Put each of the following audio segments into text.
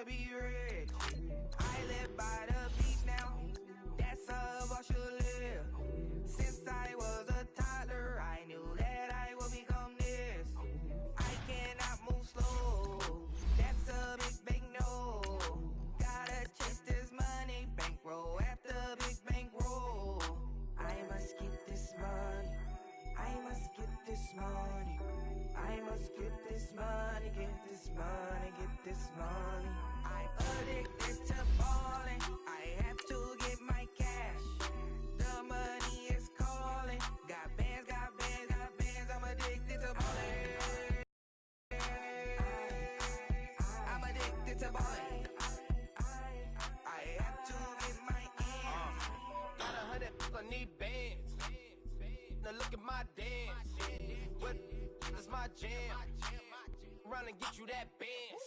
to be rich. I live by the beach now. That's how I should live. Since I was a toddler, I knew that I would become this. I cannot move slow. That's a big no. Gotta chase this money, bankroll after big bankroll. I must get this money. I must get this money. I must get this money, get this money, get this money. I'm addicted to balling. I have to get my cash. The money is calling. Got bands, got bands, got bands. I'm addicted to balling. I'm addicted to balling. I have to get my ends. Got 100, I need bands. Now look at my dance. What is my jam? Run and get you that bands.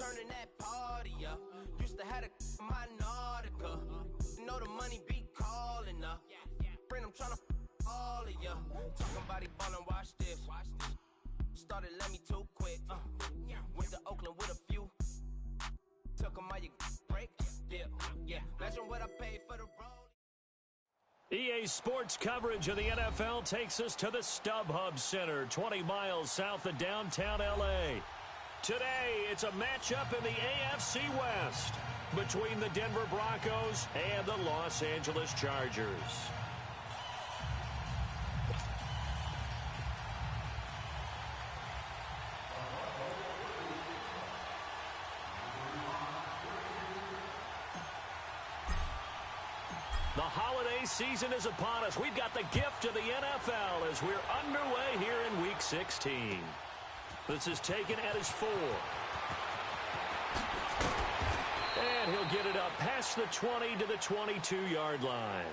Turning that party up. Used to have a my Nautica. You know the money be calling up. Brain, I'm tryna all of ya. Talking about he ballin', watch this. Started let me too quick. Went to Oakland with a few. Took 'em all you break. Yeah. Imagine what I paid for the roll. EA Sports coverage of the NFL takes us to the StubHub Center, 20 miles south of downtown L.A. Today, it's a matchup in the AFC West between the Denver Broncos and the Los Angeles Chargers. The holiday season is upon us. We've got the gift of the NFL as we're underway here in Week 16. This is taken at his 4. And he'll get it up past the 20 to the 22-yard line.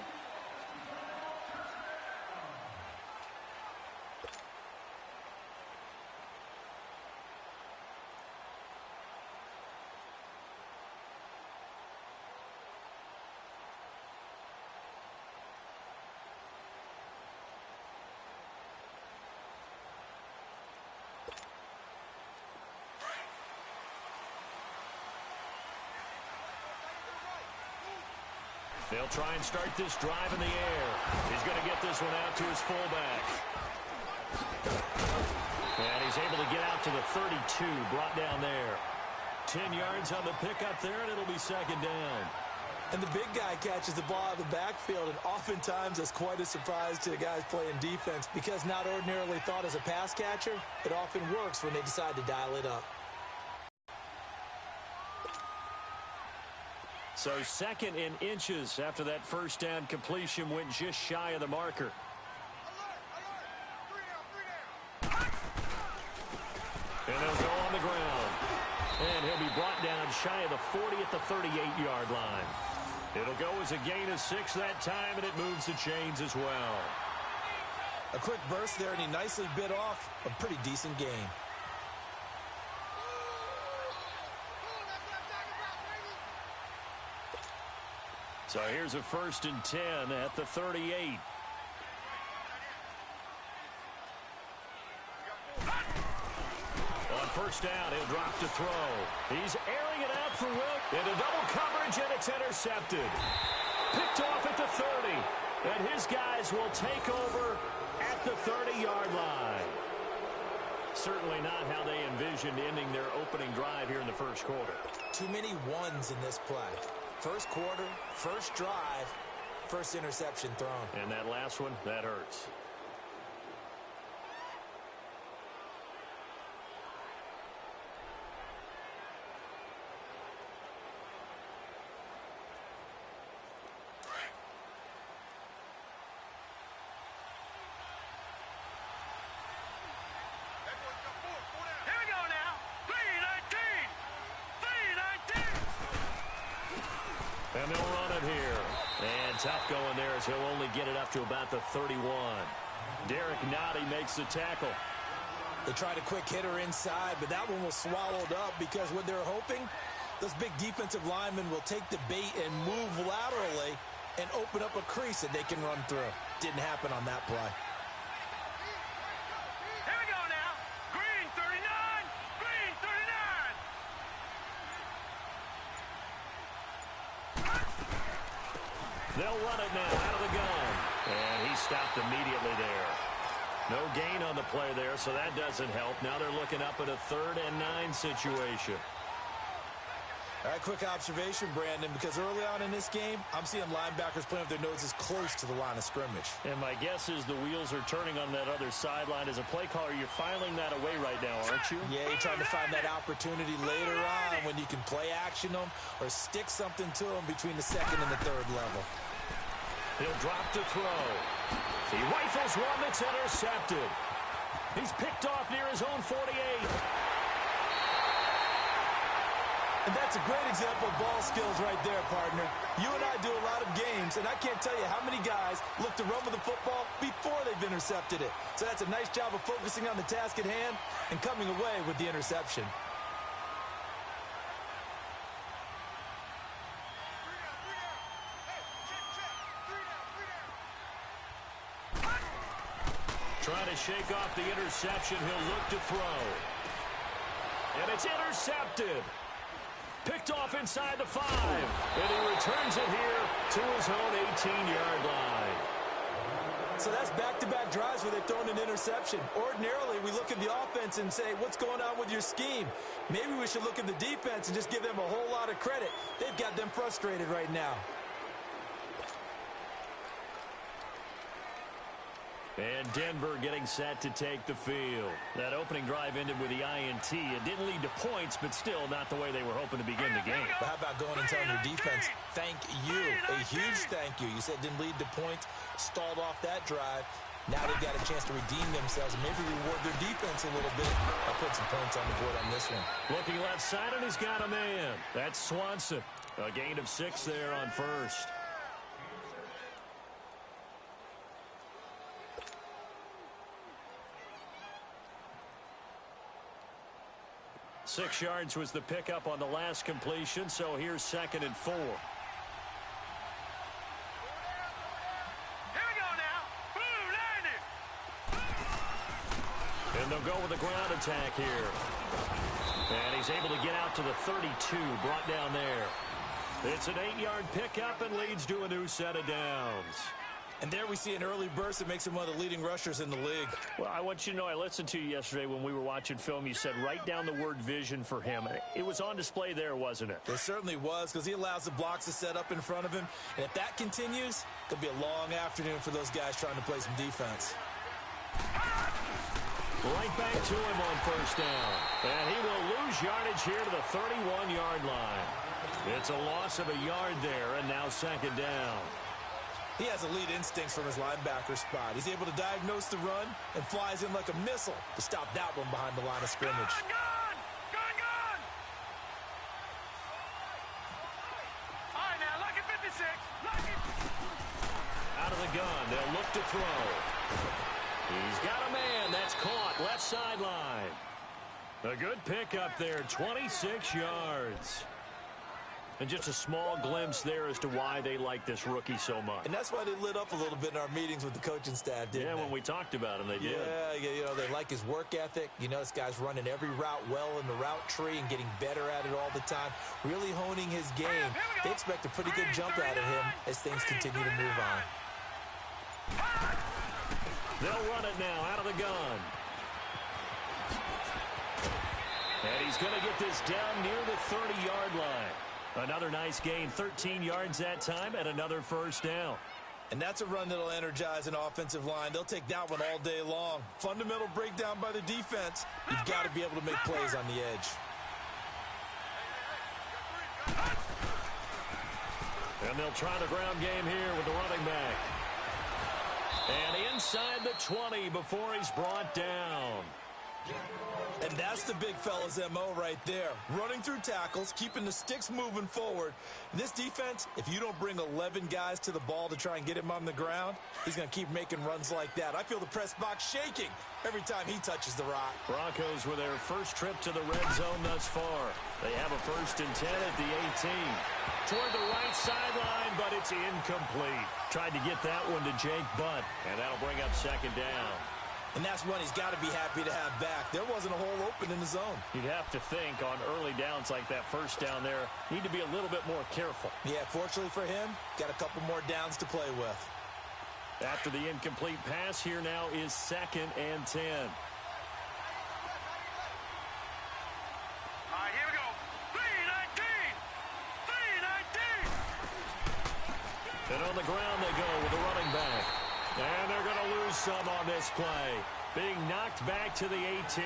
They'll try and start this drive in the air. He's going to get this one out to his fullback. And he's able to get out to the 32, brought down there. 10 yards on the pickup there, and it'll be second down. And the big guy catches the ball out of the backfield, and oftentimes that's quite a surprise to the guys playing defense because not ordinarily thought as a pass catcher, it often works when they decide to dial it up. So second in inches after that first down completion went just shy of the marker. And they'll go on the ground. And he'll be brought down shy of the 40 at the 38-yard line. It'll go as a gain of 6 that time, and it moves the chains as well. A quick burst there, and he nicely bit off a pretty decent gain. So here's a 1st and 10 at the 38. On first down, he'll drop to throw. He's airing it out for Wilt. Into double coverage, and it's intercepted. Picked off at the 30. And his guys will take over at the 30-yard line. Certainly not how they envisioned ending their opening drive here in the first quarter. Too many ones in this play. First quarter, first drive, first interception thrown. And that last one, that hurts. And they'll run it here. And tough going there as he'll only get it up to about the 31. Derek Nottie makes the tackle. They tried a quick hitter inside, but that one was swallowed up because what they're hoping, those big defensive linemen will take the bait and move laterally and open up a crease that they can run through. Didn't happen on that play. Here we go now. Green 39. Green 39. They'll run it now out of the gun. And he stopped immediately there. No gain on the play there, so that doesn't help. Now they're looking up at a 3rd and 9 situation. All right, quick observation, Brandon, because early on in this game, I'm seeing linebackers playing with their noses close to the line of scrimmage. And my guess is the wheels are turning on that other sideline. As a play caller, you're filing that away right now, aren't you? Yeah, you're trying to find that opportunity later on when you can play action them or stick something to them between the 2nd and the 3rd level. He'll drop to throw. He rifles one that's intercepted. He's picked off near his own 48. And that's a great example of ball skills right there, partner. You and I do a lot of games, and I can't tell you how many guys look to run with the football before they've intercepted it. So that's a nice job of focusing on the task at hand and coming away with the interception. Trying to shake off the interception. He'll look to throw. And it's intercepted. Picked off inside the 5. And he returns it here to his own 18-yard line. So that's back-to-back drives where they've thrown an interception. Ordinarily, we look at the offense and say, what's going on with your scheme? Maybe we should look at the defense and just give them a whole lot of credit. They've got them frustrated right now. And Denver getting set to take the field. That opening drive ended with the INT. It didn't lead to points, but still not the way they were hoping to begin the game. But how about going and telling your defense, thank you, a huge thank you. You said it didn't lead to points, stalled off that drive. Now they've got a chance to redeem themselves and maybe reward their defense a little bit. I'll put some points on the board on this one. Looking left side, and he's got a man. That's Swanson. A gain of 6 there on first. Six yards was the pickup on the last completion, so here's 2nd and 4. Here we go now. Boom, landed. And they'll go with a ground attack here. And he's able to get out to the 32, brought down there. It's an 8-yard pickup and leads to a new set of downs. And there we see an early burst that makes him one of the leading rushers in the league. Well, I want you to know, I listened to you yesterday when we were watching film. You said write down the word vision for him. It was on display there, wasn't it? It certainly was, because he allows the blocks to set up in front of him. And if that continues, it could be a long afternoon for those guys trying to play some defense. Right back to him on first down. And he will lose yardage here to the 31-yard line. It's a loss of a yard there, and now 2nd down. He has elite instincts from his linebacker spot. He's able to diagnose the run and flies in like a missile to stop that one behind the line of scrimmage. Gone! All right, now, look at 56. Look it. Out of the gun, they'll look to throw. He's got a man. That's caught. Left sideline. A good pickup there, 26 yards. And just a small glimpse there as to why they like this rookie so much. And that's why they lit up a little bit in our meetings with the coaching staff, didn't they? Yeah, when we talked about him, they did. Yeah, you know, they like his work ethic. You know, this guy's running every route well in the route tree and getting better at it all the time, really honing his game. They expect a pretty good jump out of him as things continue to move on. They'll run it now out of the gun. And he's going to get this down near the 30-yard line. Another nice gain, 13 yards that time, and another first down. And that's a run that'll energize an offensive line. They'll take that one all day long. Fundamental breakdown by the defense. You've got to be able to make plays on the edge. And they'll try the ground game here with the running back. And inside the 20 before he's brought down. And that's the big fella's MO right there. Running through tackles, keeping the sticks moving forward. And this defense, if you don't bring 11 guys to the ball to try and get him on the ground, he's going to keep making runs like that. I feel the press box shaking every time he touches the rock. Broncos with their first trip to the red zone thus far. They have a 1st and 10 at the 18. Toward the right sideline, but it's incomplete. Tried to get that one to Jake Butt, and that'll bring up 2nd down. And that's one he's got to be happy to have back. There wasn't a hole open in the zone. You'd have to think on early downs like that first down there, need to be a little bit more careful. Yeah, fortunately for him, got a couple more downs to play with. After the incomplete pass, here now is 2nd and 10. All right, here we go. 3-19! 3-19! And on the ground they go with the running back. And they're going to lose some on this play. Being knocked back to the 18.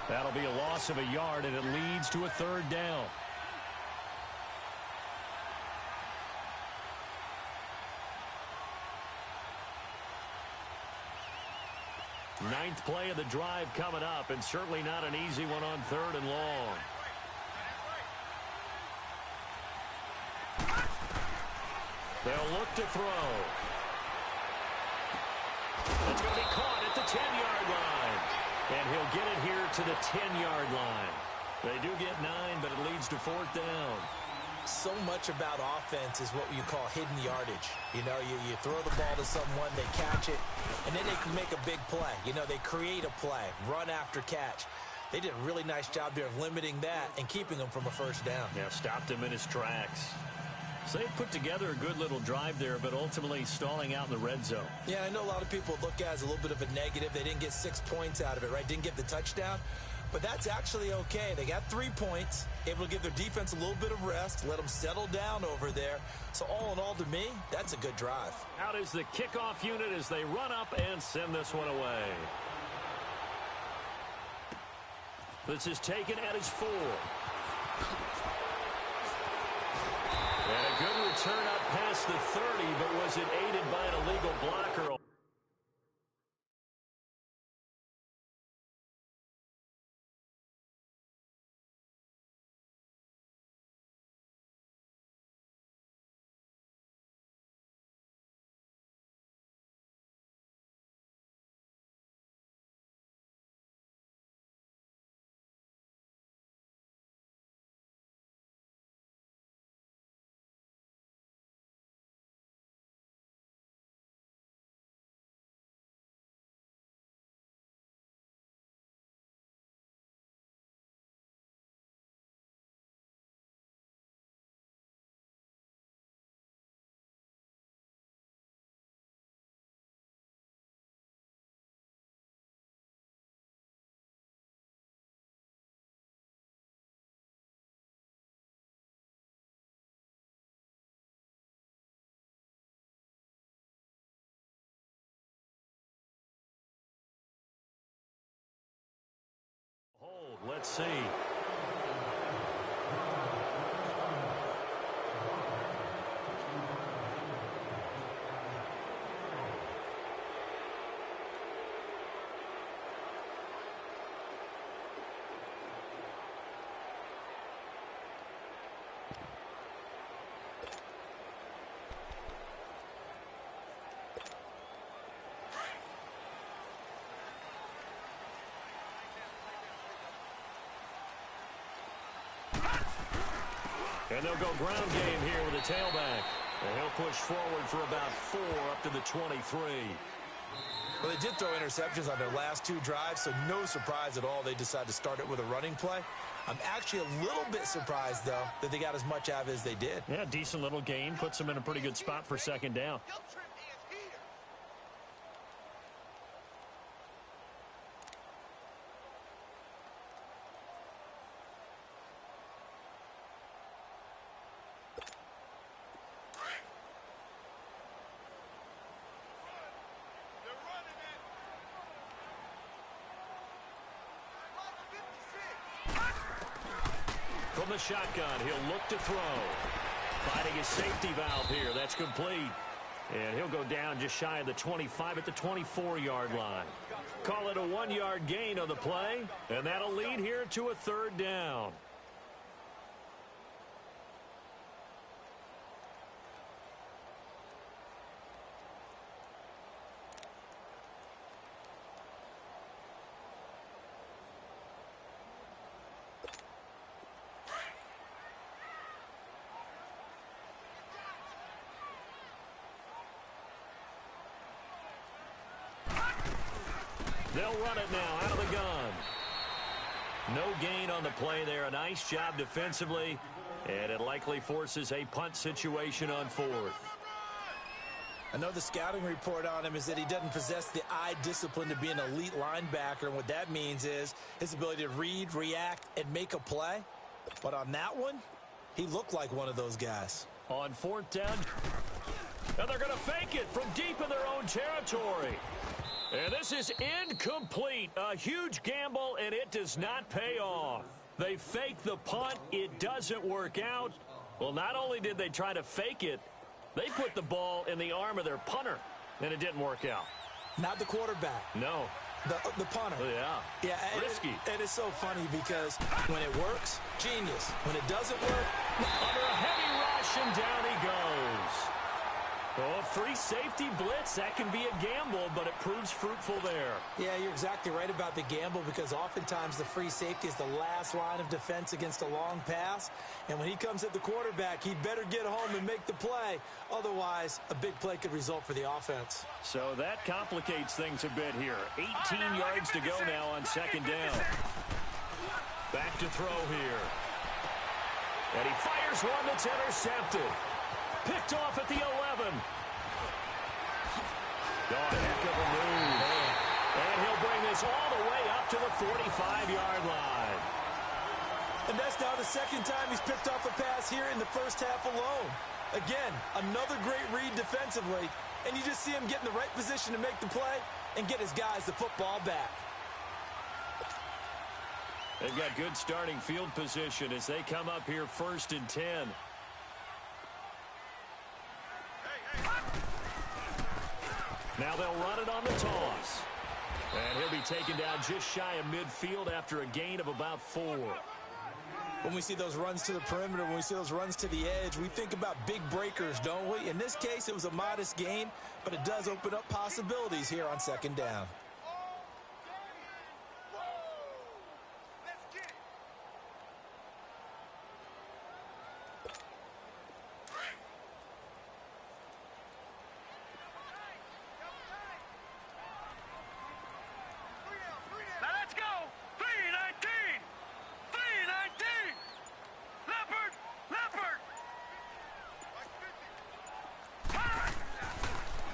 That'll be a loss of a yard, and it leads to a 3rd down. Ninth play of the drive coming up, and certainly not an easy one on 3rd and long. They'll look to throw. It's going to be caught at the 10-yard line. And he'll get it here to the 10-yard line. They do get 9, but it leads to 4th down. So much about offense is what you call hidden yardage. You know, you throw the ball to someone, they catch it, and then they can make a big play. You know, they create a play, run after catch. They did a really nice job there of limiting that and keeping him from a 1st down. Yeah, stopped him in his tracks. So they put together a good little drive there, but ultimately stalling out in the red zone. Yeah, I know a lot of people look at it as a little bit of a negative. They didn't get 6 points out of it, right? Didn't get the touchdown. But that's actually okay. They got 3 points, able to give their defense a little bit of rest, let them settle down over there. So all in all, to me, that's a good drive. Out is the kickoff unit as they run up and send this one away. This is taken at his 4. And a good return up past the 30, but was it aided by an illegal blocker? Let's see. And they'll go ground game here with a tailback. And he'll push forward for about 4 up to the 23. Well, they did throw interceptions on their last 2 drives, so no surprise at all they decided to start it with a running play. I'm actually a little bit surprised, though, that they got as much out of it as they did. Yeah, decent little gain. Puts them in a pretty good spot for 2nd down. From the shotgun, he'll look to throw. Finding his safety valve here. That's complete. And he'll go down just shy of the 25 at the 24-yard line. Call it a 1-yard gain on the play. And that'll lead here to a 3rd down. They'll run it now out of the gun. No gain on the play there. A nice job defensively, and it likely forces a punt situation on fourth. I know the scouting report on him is that he doesn't possess the eye discipline to be an elite linebacker, and what that means is his ability to read, react, and make a play. But on that one, he looked like one of those guys. On fourth down, and they're going to fake it from deep in their own territory. And this is incomplete. A huge gamble, and it does not pay off. They fake the punt. It doesn't work out. Well, not only did they try to fake it, they put the ball in the arm of their punter, and it didn't work out. Not the quarterback. No. The punter. Yeah. Risky. And it's so funny because when it works, genius. When it doesn't work, under a heavy rush, and down he goes. Oh, free safety blitz, that can be a gamble, but it proves fruitful there. Yeah, you're exactly right about the gamble because oftentimes the free safety is the last line of defense against a long pass. And when he comes at the quarterback, he'd better get home and make the play. Otherwise, a big play could result for the offense. So that complicates things a bit here. 18 yards to go now on second down. Back to throw here. And he fires one that's intercepted. Picked off at the 11. Oh, heck of a move. And he'll bring this all the way up to the 45-yard line. And that's now the second time he's picked off a pass here in the first half alone. Again, another great read defensively. And you just see him get in the right position to make the play and get his guys the football back. They've got good starting field position as they come up here 1st and 10. Now they'll run it on the toss. And he'll be taken down just shy of midfield after a gain of about 4. When we see those runs to the perimeter, when we see those runs to the edge, we think about big breakers, don't we? In this case, it was a modest gain, but it does open up possibilities here on second down.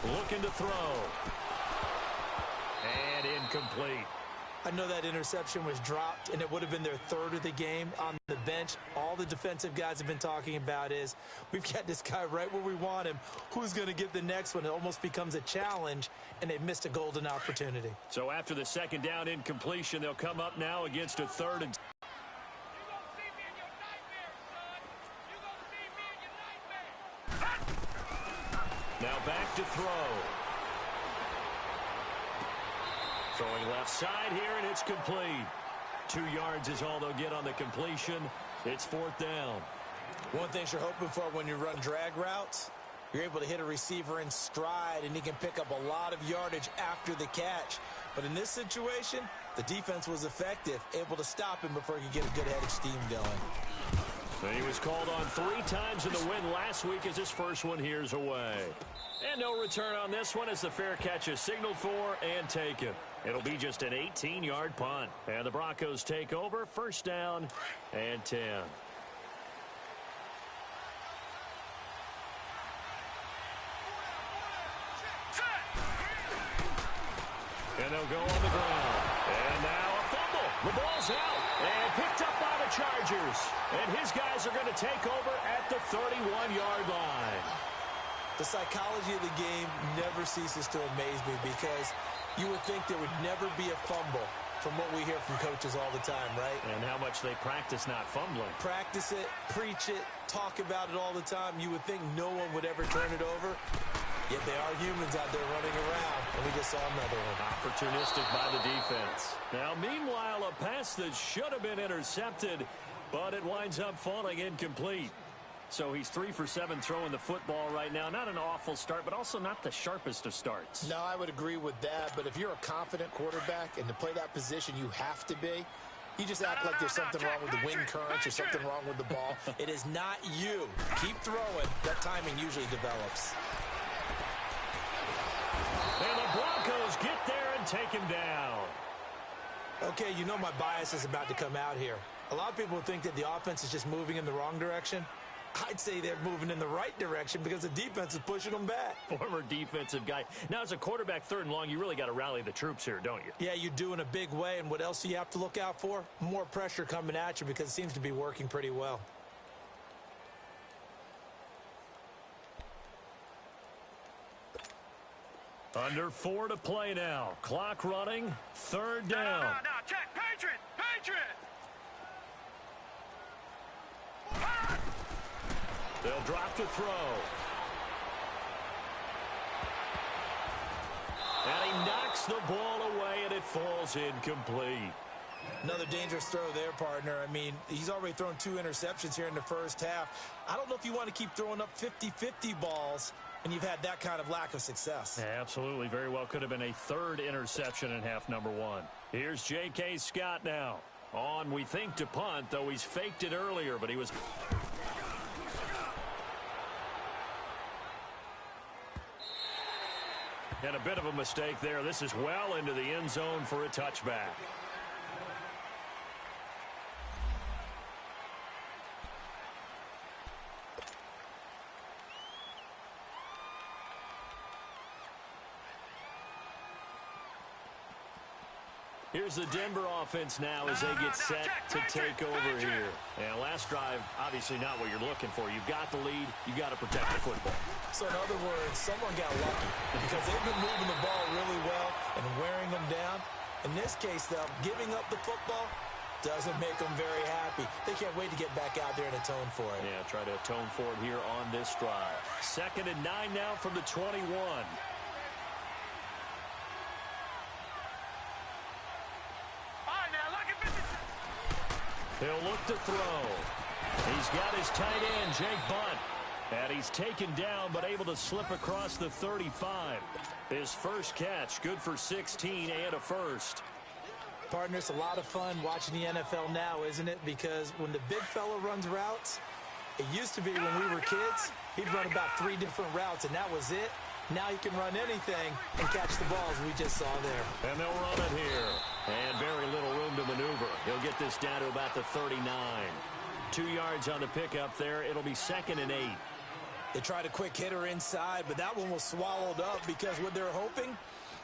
Looking to throw. And incomplete. I know that interception was dropped, and it would have been their 3rd of the game on the bench. All the defensive guys have been talking about is, we've got this guy right where we want him. Who's going to get the next one? It almost becomes a challenge, and they missed a golden opportunity. So after the second down incompletion, they'll come up now against a 3rd and... Now back to throw. Throwing left side here, and it's complete. 2 yards is all they'll get on the completion. It's 4th down. One thing you're hoping for when you run drag routes, you're able to hit a receiver in stride, and he can pick up a lot of yardage after the catch. But in this situation, the defense was effective, able to stop him before he could get a good head of steam going. And he was called on 3 times in the win last week as his first one here's away. And no return on this one as the fair catch is signaled for and taken. It'll be just an 18-yard punt. And the Broncos take over, 1st down and 10. And they'll go on the ground. And now a fumble. The ball's out. And picked up by the Chargers. And his guys are going to take over at the 31-yard line. The psychology of the game never ceases to amaze me because you would think there would never be a fumble from what we hear from coaches all the time, right? And how much they practice not fumbling. Practice it, preach it, talk about it all the time. You would think no one would ever turn it over. Yet they are humans out there running around, and we just saw another one. Opportunistic by the defense. Now, meanwhile, a pass that should have been intercepted, but it winds up falling incomplete. So he's 3 for 7 throwing the football right now. Not an awful start, but also not the sharpest of starts. No, I would agree with that. But if you're a confident quarterback and to play that position, you have to be. You just act like there's something wrong with the wind currents or something wrong with the ball. It is not you. Keep throwing. That timing usually develops. And the Broncos get there and take him down. Okay, you know my bias is about to come out here. A lot of people think that the offense is just moving in the wrong direction. I'd say they're moving in the right direction because the defense is pushing them back. Former defensive guy. Now, as a quarterback, 3rd and long, you really got to rally the troops here, don't you? Yeah, you do in a big way. And what else do you have to look out for? More pressure coming at you because it seems to be working pretty well. Under 4 to play now. Clock running. 3rd down. No, check. Patriot! They'll drop to throw. And he knocks the ball away, and it falls incomplete. Another dangerous throw there, partner. I mean, he's already thrown 2 interceptions here in the first half. I don't know if you want to keep throwing up 50-50 balls, and you've had that kind of lack of success. Yeah, absolutely. Very well could have been a 3rd interception in half number 1. Here's J.K. Scott now. On, we think, to punt, though he's faked it earlier, but he was... And a bit of a mistake there. This is well into the end zone for a touchback. Here's the Denver offense now as they get set to take over here. And last drive, obviously not what you're looking for. You've got the lead. You've got to protect the football. So in other words, someone got lucky because they've been moving the ball really well and wearing them down. In this case, though, giving up the football doesn't make them very happy. They can't wait to get back out there and atone for it. Yeah, try to atone for it here on this drive. 2nd and 9 now from the 21. He'll look to throw. He's got his tight end, Jake Bunt. And he's taken down, but able to slip across the 35. His first catch, good for 16 and a first. Partner, it's a lot of fun watching the NFL now, isn't it? Because when the big fella runs routes, it used to be when we were kids, he'd run about 3 different routes, and that was it. Now he can run anything and catch the balls we just saw there. And they'll run it here. And very little room to maneuver. He'll get this down to about the 39. 2 yards on the pickup there. It'll be 2nd and 8. They tried a quick hitter inside, but that one was swallowed up because what they're hoping,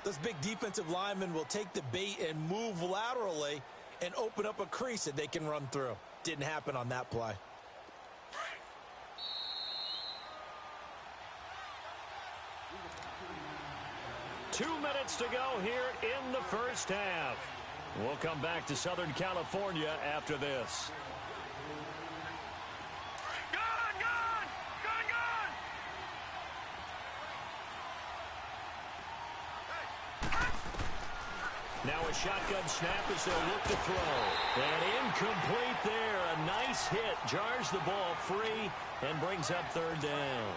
those big defensive linemen will take the bait and move laterally and open up a crease that they can run through. Didn't happen on that play. Two minutes to go here in the first half. We'll come back to Southern California after this. Now a shotgun snap as they'll look to throw. And incomplete there. A nice hit. Jars the ball free and brings up 3rd down.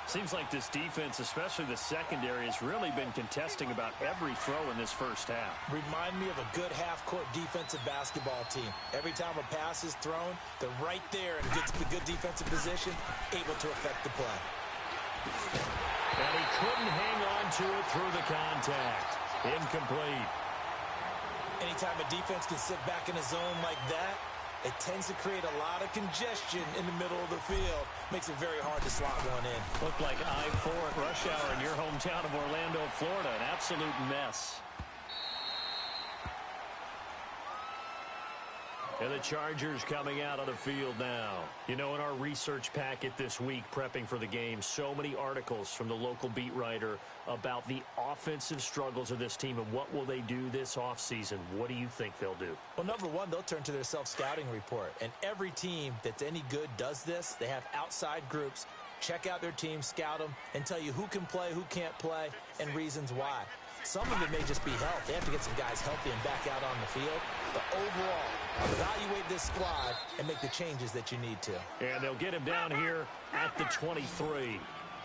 Seems like this defense, especially the secondary, has really been contesting about every throw in this first half. Remind me of a good half-court defensive basketball team. Every time a pass is thrown, they're right there in a good defensive position, able to affect the play. And he couldn't hang on to it through the contact. Incomplete. Anytime a defense can sit back in a zone like that, it tends to create a lot of congestion in the middle of the field. Makes it very hard to slot one in. Looked like I-4 at rush hour in your hometown of Orlando, Florida. An absolute mess. And the Chargers coming out on the field now. You know, in our research packet this week, prepping for the game, so many articles from the local beat writer about the offensive struggles of this team and what will they do this offseason. What do you think they'll do? Well, number one, they'll turn to their self-scouting report. And every team that's any good does this. They have outside groups. Check out their team, scout them, and tell you who can play, who can't play, and reasons why. Some of it may just be health. They have to get some guys healthy and back out on the field. But overall, evaluate this squad and make the changes that you need to. And they'll get him down here at the 23.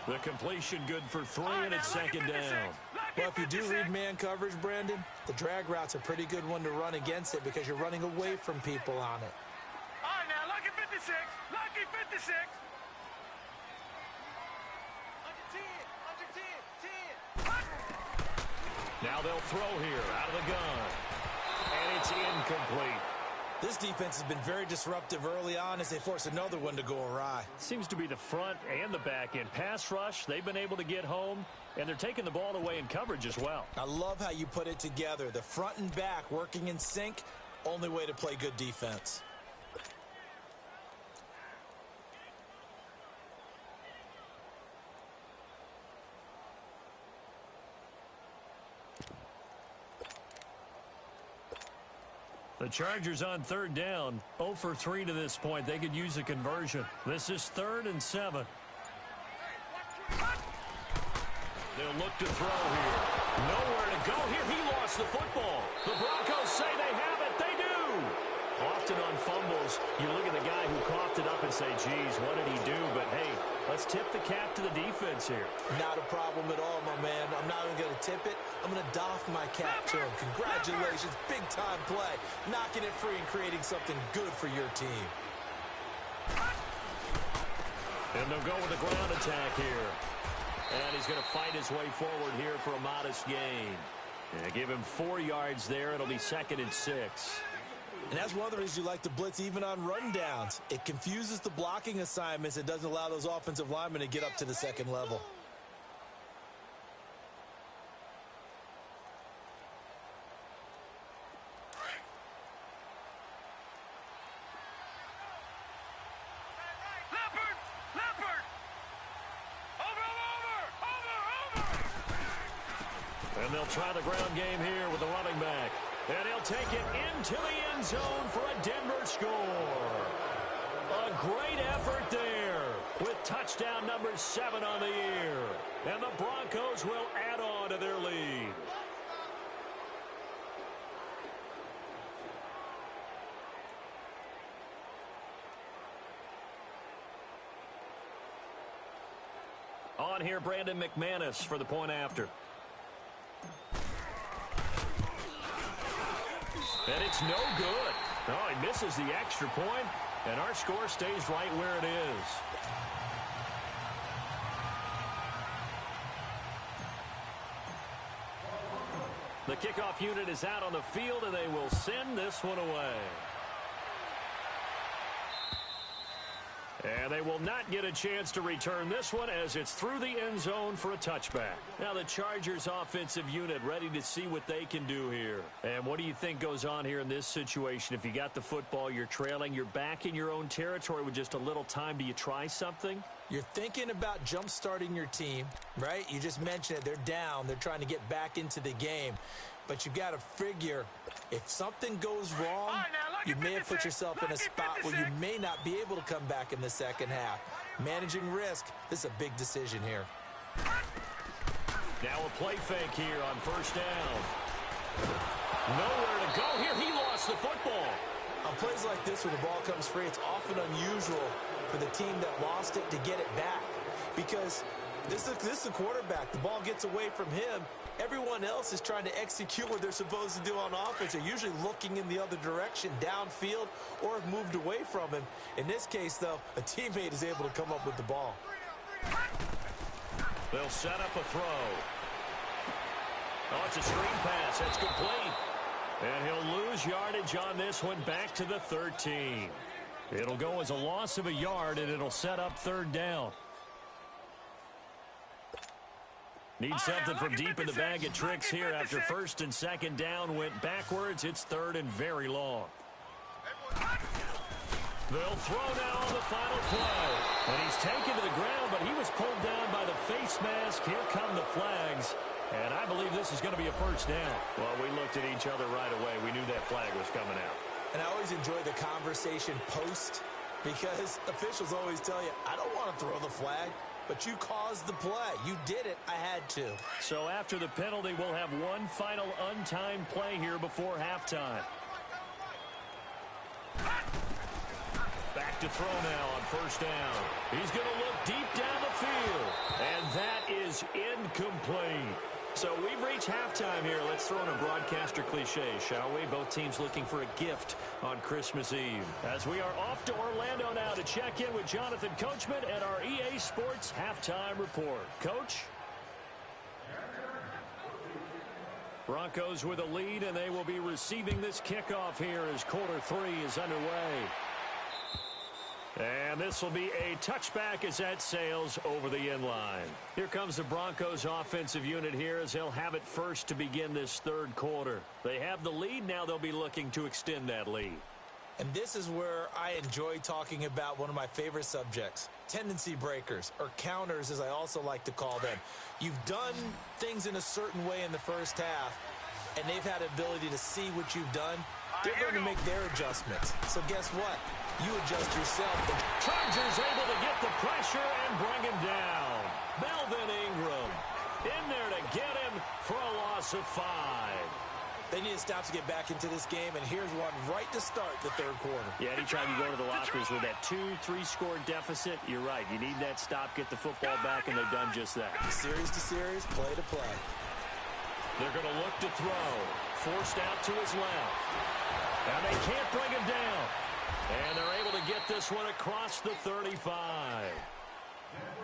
The completion good for 3, and it's 2nd down. Well, if you do read man coverage, Brandon, the drag route's a pretty good one to run against it because you're running away from people on it. All right, now, lucky 56. Lucky 56. Under 10. Under 10. 10. Now they'll throw here out of the gun. And it's incomplete. This defense has been very disruptive early on as they force another one to go awry. Seems to be the front and the back end. Pass rush, they've been able to get home, and they're taking the ball away in coverage as well. I love how you put it together. The front and back working in sync, only way to play good defense. The Chargers on third down, 0 for 3 to this point. They could use a conversion. This is 3rd and 7. They'll look to throw here. Nowhere to go here. He lost the football. The Broncos say they have it. They do. Often on fumbles, you look at the guy who coughed it up and say, geez, what did he do? But, hey, let's tip the cap to the defense here. Not a problem at all, my man. I'm not even going to tip it. I'm going to doff my cap to him. Congratulations. Big-time play. Knocking it free and creating something good for your team. And they'll go with the ground attack here. And he's going to fight his way forward here for a modest gain. And give him 4 yards there. It'll be 2nd and 6. And that's one of the reasons you like to blitz even on rundowns. It confuses the blocking assignments. It doesn't allow those offensive linemen to get up to the second level. And they'll try the ground game here with the running back. And he'll take it into the end zone for a Denver score. A great effort there with touchdown number 7 on the year. And the Broncos will add on to their lead. On here, Brandon McManus for the point after. And it's no good. Oh, he misses the extra point, and our score stays right where it is. The kickoff unit is out on the field, and they will send this one away. And they will not get a chance to return this one as it's through the end zone for a touchback. Now the Chargers offensive unit ready to see what they can do here. And what do you think goes on here in this situation? If you got the football, you're trailing, you're back in your own territory with just a little time. Do you try something? You're thinking about jump-starting your team, right? You just mentioned it. They're down. They're trying to get back into the game. But you got to figure, if something goes wrong, you may have put yourself in a spot where you may not be able to come back in the second half. Managing risk, this is a big decision here. Now a play fake here on first down. Nowhere to go here. He lost the football. On plays like this where the ball comes free, it's often unusual for the team that lost it to get it back. Because this is the quarterback. The ball gets away from him. Everyone else is trying to execute what they're supposed to do on offense. They're usually looking in the other direction, downfield, or have moved away from him. In this case, though, a teammate is able to come up with the ball. They'll set up a throw. Oh, it's a screen pass. That's complete. And he'll lose yardage on this one back to the 13. It'll go as a loss of a yard, and it'll set up third down. Need something from deep in the bag of tricks here after first and second down went backwards. It's third and very long. They'll throw now on the final play. And he's taken to the ground, but he was pulled down by the face mask. Here come the flags. And I believe this is going to be a first down. Well, we looked at each other right away. We knew that flag was coming out. And I always enjoy the conversation post because officials always tell you, I don't want to throw the flag. But you caused the play. You did it. I had to. So after the penalty, we'll have one final untimed play here before halftime. Back to throw now on first down. He's going to look deep down the field. And that is incomplete. So we've reached halftime here. Let's throw in a broadcaster cliche, shall we? Both teams looking for a gift on Christmas Eve. As we are off to Orlando now to check in with Jonathan Coachman at our EA Sports Halftime Report. Coach? Broncos with a lead, and they will be receiving this kickoff here as quarter 3 is underway. And this will be a touchback as that sails over the end line. Here comes the Broncos offensive unit here as they'll have it first to begin this third quarter. They have the lead. Now they'll be looking to extend that lead. And this is where I enjoy talking about one of my favorite subjects, tendency breakers, or counters as I also like to call them. You've done things in a certain way in the first half, and they've had the ability to see what you've done. They're going to make their adjustments. So guess what? You adjust yourself. Chargers able to get the pressure and bring him down. Melvin Ingram in there to get him for a loss of 5. They need to stop to get back into this game, and here's one right to start the third quarter. Yeah, anytime you go to the lockers with that 2-3 score deficit, you're right. You need that stop, get the football back, and they've done just that. Series to series, play to play. They're going to look to throw. Forced out to his left. And they can't bring him down. And they're able to get this one across the 35.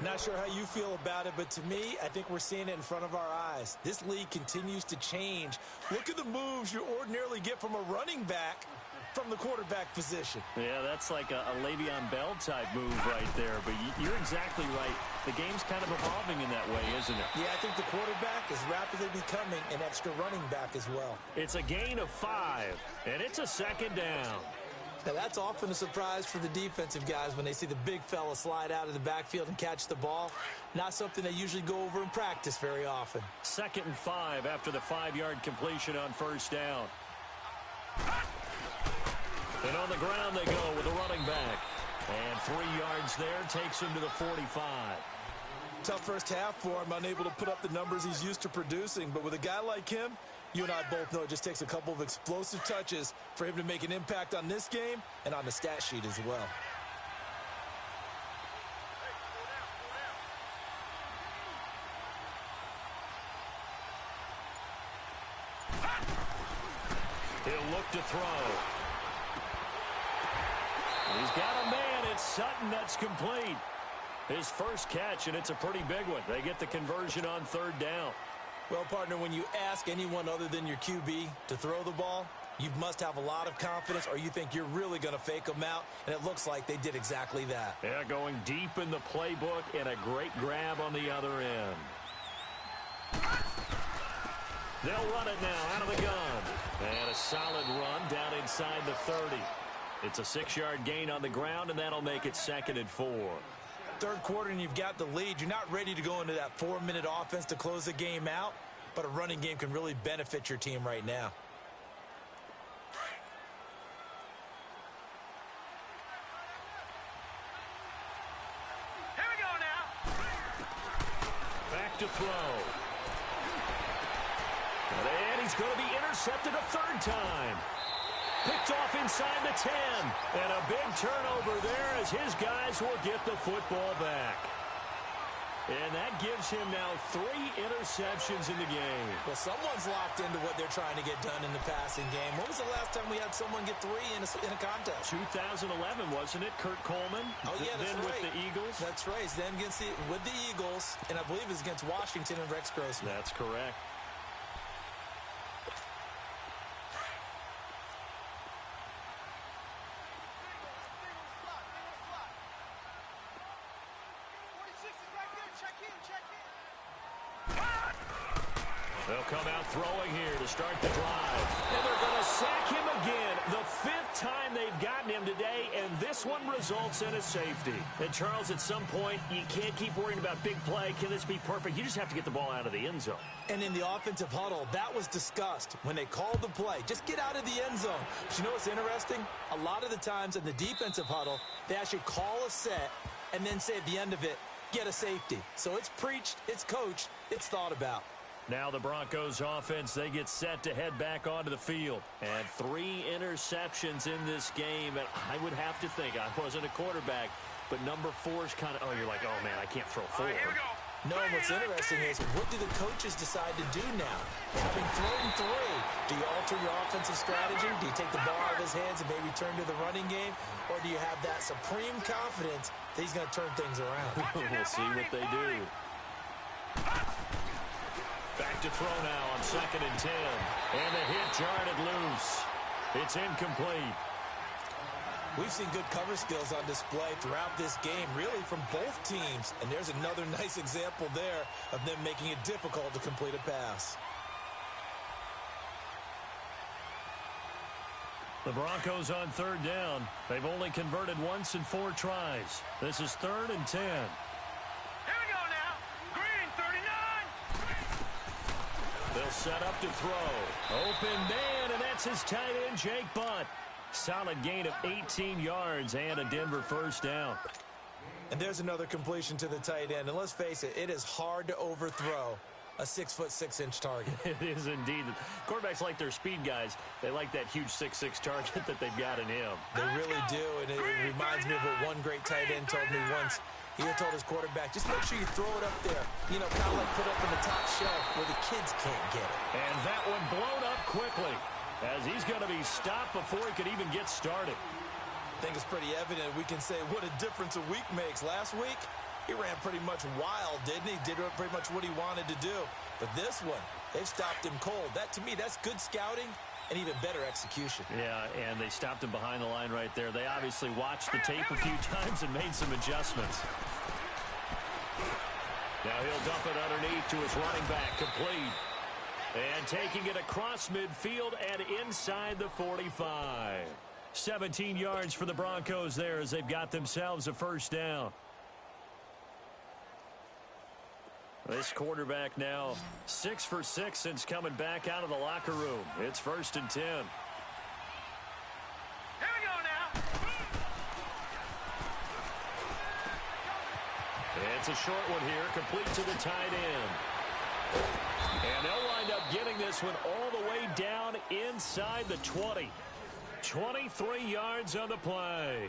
Not sure how you feel about it, but to me, I think we're seeing it in front of our eyes. This league continues to change. Look at the moves you ordinarily get from a running back from the quarterback position. Yeah, that's like a Le'Veon Bell type move right there. But you're exactly right. The game's kind of evolving in that way, isn't it? Yeah, I think the quarterback is rapidly becoming an extra running back as well. It's a gain of 5, and it's a second down. Now, that's often a surprise for the defensive guys when they see the big fella slide out of the backfield and catch the ball. Not something they usually go over in practice very often. 2nd and 5 after the 5-yard completion on first down. And on the ground they go with a running back. And 3 yards there takes him to the 45. Tough first half for him, unable to put up the numbers he's used to producing. But with a guy like him, you and I both know it just takes a couple of explosive touches for him to make an impact on this game and on the stat sheet as well. He'll look to throw. He's got a man. It's Sutton that's complete. His first catch, and it's a pretty big one. They get the conversion on 3rd down. Well, partner, when you ask anyone other than your QB to throw the ball, you must have a lot of confidence or you think you're really going to fake them out, and it looks like they did exactly that. Yeah, going deep in the playbook and a great grab on the other end. They'll run it now out of the gun. And a solid run down inside the 30. It's a 6-yard gain on the ground, and that'll make it 2nd and 4. Third quarter and you've got the lead. You're not ready to go into that 4-minute offense to close the game out, but a running game can really benefit your team right now. Here we go now. Back to throw. And he's going to be intercepted a 3rd time. Picked off inside the 10. And a big turnover there as his guys will get the football back. And that gives him now 3 interceptions in the game. Well, someone's locked into what they're trying to get done in the passing game. When was the last time we had someone get 3 in a contest? 2011, wasn't it? Kurt Coleman. Oh, yeah, that's then right. with the Eagles. That's right. Then with the Eagles, and I believe it's against Washington and Rex Grossman. That's correct. They'll come out throwing here to start the drive. And they're going to sack him again. The 5th time they've gotten him today, and this one results in a safety. And, Charles, at some point, you can't keep worrying about big play. Can this be perfect? You just have to get the ball out of the end zone. And in the offensive huddle, that was discussed when they called the play. Just get out of the end zone. But you know what's interesting? A lot of the times in the defensive huddle, they actually call a set and then say at the end of it, get a safety. So it's preached, it's coached, it's thought about. Now the Broncos offense, they get set to head back onto the field. And 3 interceptions in this game. And I would have to think, I wasn't a quarterback, but number 4 is kind of, oh, you're like, oh, man, I can't throw 4. Here we go. No, what's interesting is, what do the coaches decide to do now? Having thrown 3, do you alter your offensive strategy? Do you take the ball out of his hands and maybe turn to the running game? Or do you have that supreme confidence that he's going to turn things around? We'll see what they do. Back to throw now on 2nd and 10. And the hit jarred it loose. It's incomplete. We've seen good cover skills on display throughout this game, really from both teams. And there's another nice example there of them making it difficult to complete a pass. The Broncos on 3rd down. They've only converted once in 4 tries. This is 3rd and 10. Here we go now. Green 39. They'll set up to throw. Open man, and that's his tight end, Jake Butt. Solid gain of 18 yards and a Denver 1st down. And there's another completion to the tight end. And let's face it, it is hard to overthrow a 6'6" target. It is indeed. Quarterbacks like their speed guys. They like that huge 6'6" target that they've got in him. They really do, and it reminds me of what one great tight end told me once. He told his quarterback, just make sure you throw it up there. You know, kind of like put it up on the top shelf where the kids can't get it. And that one blown up quickly as he's going to be stopped before he could even get started. I think it's pretty evident we can say what a difference a week makes. Last week, he ran pretty much wild, didn't he? Did pretty much what he wanted to do. But this one, they've stopped him cold. That, to me, that's good scouting and even better execution. Yeah, and they stopped him behind the line right there. They obviously watched the tape a few times and made some adjustments. Now he'll dump it underneath to his running back, complete. And taking it across midfield and inside the 45. 17 yards for the Broncos there as they've got themselves a 1st down. This quarterback now 6 for 6 since coming back out of the locker room. It's 1st and 10. Here we go now. It's a short one here, complete to the tight end. And they'll wind up getting this one all the way down inside the 20. 23 yards on the play.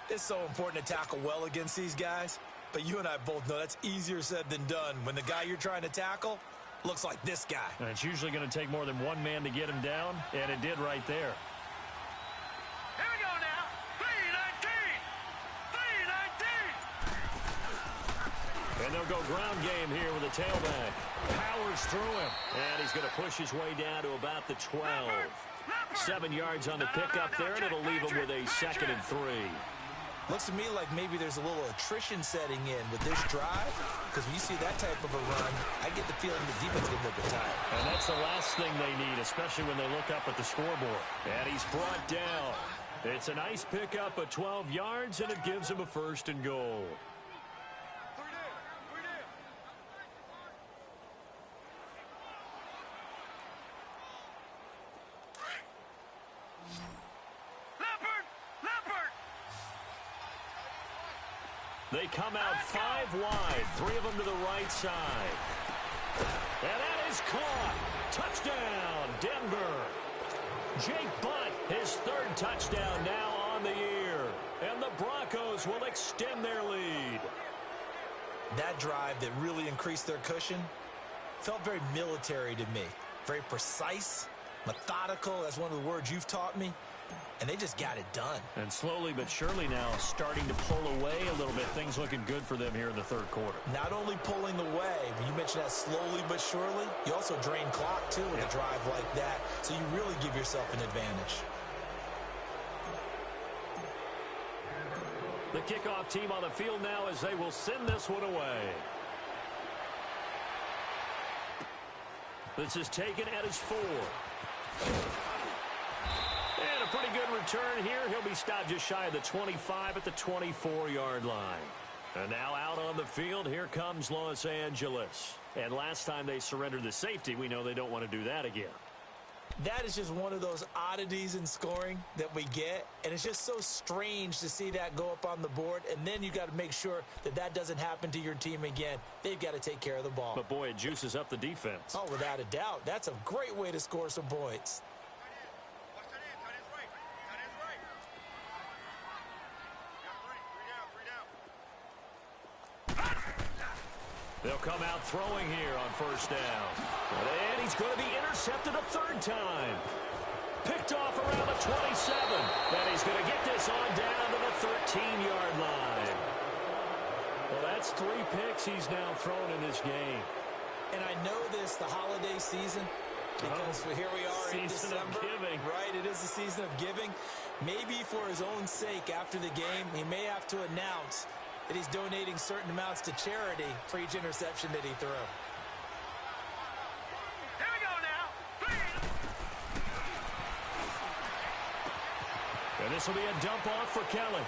It's so important to tackle well against these guys. But you and I both know that's easier said than done when the guy you're trying to tackle looks like this guy. And it's usually going to take more than one man to get him down, and it did right there. Here we go now. 319. 319. And they'll go ground game here with a tailback. Powers through him. And he's going to push his way down to about the 12. 7 yards on the pickup there, and it'll leave him with a 2nd and 3. Looks to me like maybe there's a little attrition setting in with this drive, because when you see that type of a run, I get the feeling the defense is getting a little bit tired. And that's the last thing they need, especially when they look up at the scoreboard. And he's brought down. It's a nice pickup of 12 yards, and it gives him a 1st and goal. They come out 5 wide, 3 of them to the right side. And that is caught. Touchdown, Denver. Jake Butt, his 3rd touchdown now on the year. And the Broncos will extend their lead. That drive that really increased their cushion felt very military to me. Very precise, methodical. That's one of the words you've taught me. And they just got it done. And slowly but surely now starting to pull away a little bit. Things looking good for them here in the 3rd quarter. Not only pulling away, but you mentioned that slowly but surely. You also drain clock, too, with a drive like that. So you really give yourself an advantage. The kickoff team on the field now as they will send this one away. This is taken at his 4. And a pretty good return here. He'll be stopped just shy of the 25 at the 24-yard line. And now out on the field, here comes Los Angeles. And last time they surrendered the safety, we know they don't want to do that again. That is just one of those oddities in scoring that we get. And it's just so strange to see that go up on the board. And then you got to make sure that that doesn't happen to your team again. They've got to take care of the ball. But, boy, it juices up the defense. Oh, without a doubt. That's a great way to score some points. They'll come out throwing here on 1st down. And he's going to be intercepted a 3rd time. Picked off around the 27. And he's going to get this on down to the 13-yard line. Well, that's 3 picks he's now thrown in this game. And I know this, the holiday season, because here we are in Season December. of giving. Right, it is the season of giving. Maybe for his own sake after the game, he may have to announce that he's donating certain amounts to charity for each interception that he threw. Here we go now. 3. And this will be a dump off for Kelly.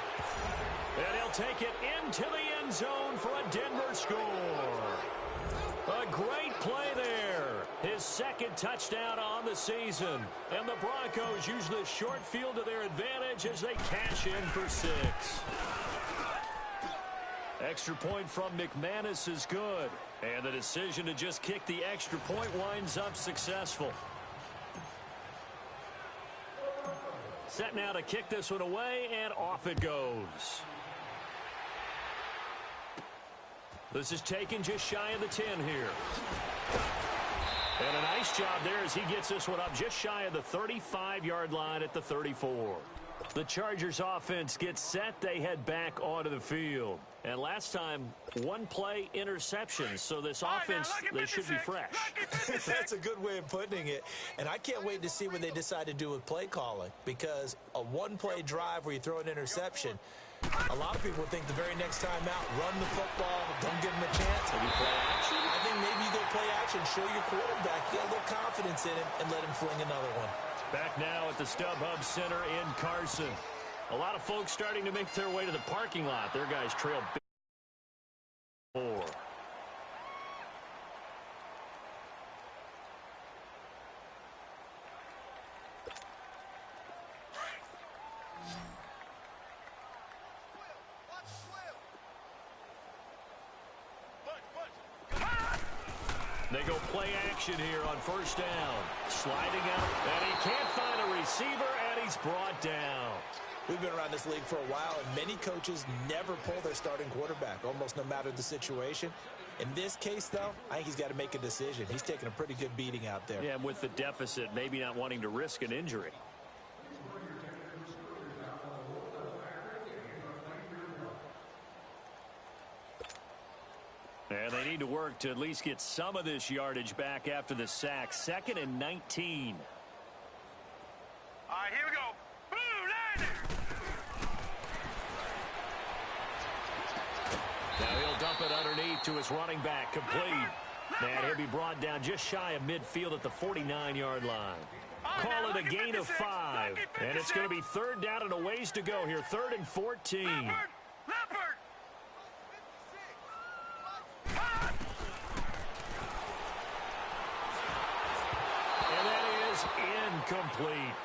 And he'll take it into the end zone for a Denver score. A great play there. His second touchdown on the season. And the Broncos use the short field to their advantage as they cash in for 6. Extra point from McManus is good. And the decision to just kick the extra point winds up successful. Set now to kick this one away, and off it goes. This is taken just shy of the 10 here. And a nice job there as he gets this one up just shy of the 35-yard line at the 34. The Chargers offense gets set. They head back onto the field. And last time, one play interception. So this offense, they should be fresh. That's a good way of putting it. And I can't wait to see what they decide to do with play calling, because a one-play drive where you throw an interception, a lot of people think the very next time out, run the football, don't give them a chance. I think maybe you go play action, show your quarterback, get a little confidence in him, and let him fling another one. Back now at the StubHub Center in Carson. A lot of folks starting to make their way to the parking lot. Their guys trail 4. They go play action here on first down. Sliding out, and he can't find a receiver, and he's brought down. We've been around this league for a while, and many coaches never pull their starting quarterback, almost no matter the situation. In this case, though, I think he's got to make a decision. He's taking a pretty good beating out there. Yeah, and with the deficit, maybe not wanting to risk an injury. And they need to work to at least get some of this yardage back after the sack. 2nd and 19. All right, here we go. Blue Liner. Now he'll dump it underneath to his running back, complete. And he'll be brought down just shy of midfield at the 49-yard line. Call it a gain of 5. And it's going to be 3rd down and a ways to go here. 3rd and 14. Leopard. And that is incomplete.